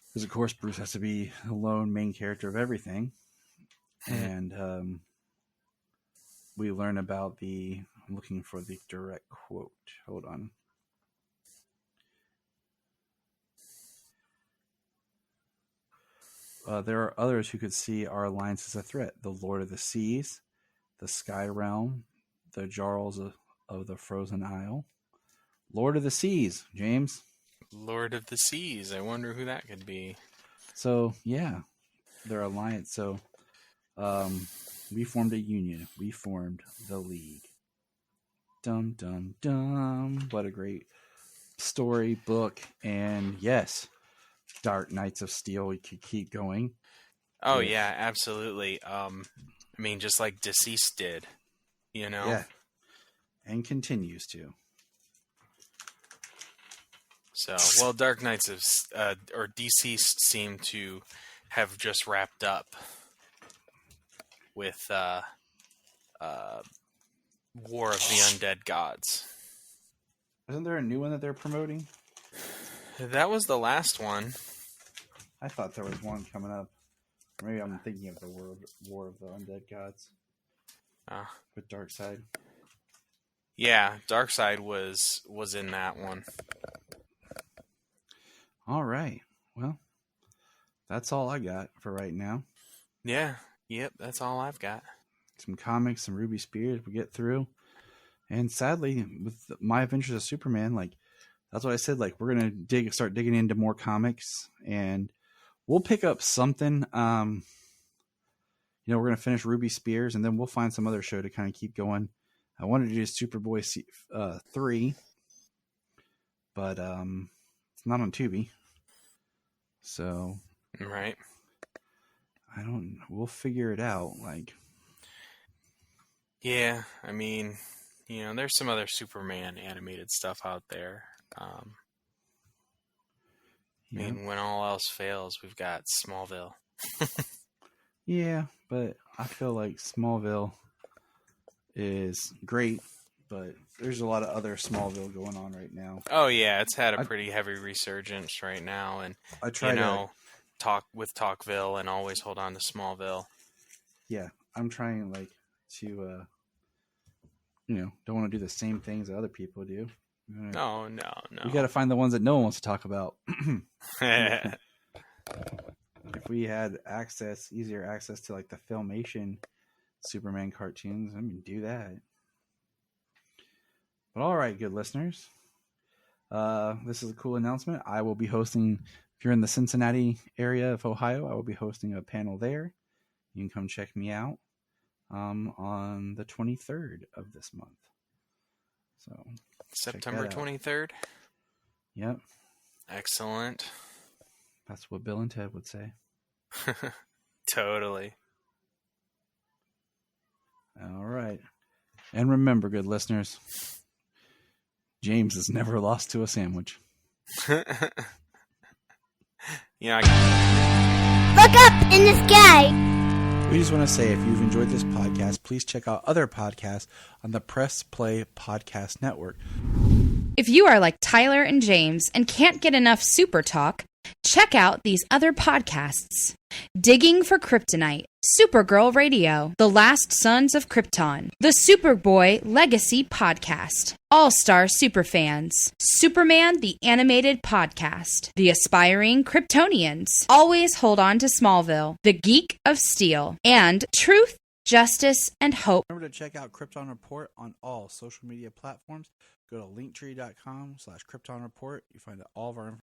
Because, of course, Bruce has to be the lone main character of everything. And we learn about I'm looking for the direct quote. Hold on. There are others who could see our alliance as a threat. The Lord of the Seas, the Sky Realm, the Jarls of the Frozen Isle. Lord of the Seas, James. Lord of the Seas. I wonder who that could be. So, yeah, their alliance. So, we formed a union. We formed the League. Dum, dum, dum. What a great story, book. And yes, Dark Knights of Steel. We could keep going. Oh, yeah, absolutely. Just like Deceased did, Yeah. And continues to. So, well, Dark Knights of or Deceased seem to have just wrapped up with War of the Undead Gods. Isn't there a new one that they're promoting? That was the last one. I thought there was one coming up. Maybe I'm thinking of the War of the Undead Gods. With Darkseid. Yeah, Darkseid was in that one. All right. Well, that's all I got for right now. Yeah. Yep, that's all I've got. Some comics, some Ruby Spears we get through. And sadly, with my Adventures of Superman, that's what I said, we're going to start digging into more comics, and we'll pick up something. We're going to finish Ruby Spears, and then we'll find some other show to kind of keep going. I wanted to do Superboy 3, but it's not on Tubi. So, right. We'll figure it out. Yeah, there's some other Superman animated stuff out there. When all else fails, we've got Smallville. Yeah, but I feel like Smallville is great, but there's a lot of other Smallville going on right now. Oh yeah, it's had a pretty heavy resurgence right now, and I try to talk with Talkville and always hold on to Smallville. Yeah, I'm trying to don't want to do the same things that other people do. No. We got to find the ones that no one wants to talk about. If we had easier access to like the Filmation Superman cartoons, I mean, do that. But all right, good listeners. This is a cool announcement. I will be hosting, if you're in the Cincinnati area of Ohio, I will be hosting a panel there. You can come check me out on the 23rd of this month. So September 23rd? Yep. Excellent. That's what Bill and Ted would say. Totally. All right. And remember, good listeners, James has never lost to a sandwich. Yeah. Look up in the sky. We just want to say, if you've enjoyed this podcast, please check out other podcasts on the Press Play Podcast Network. If you are like Tyler and James and can't get enough Super Talk, check out these other podcasts. Digging for Kryptonite, Supergirl Radio, The Last Sons of Krypton, The Superboy Legacy Podcast, All-Star Superfans, Superman the Animated Podcast, The Aspiring Kryptonians, Always Hold On to Smallville, The Geek of Steel, and Truth, Justice, and Hope. Remember to check out Krypton Report on all social media platforms. Go to linktree.com/Krypton Report. You find all of our information.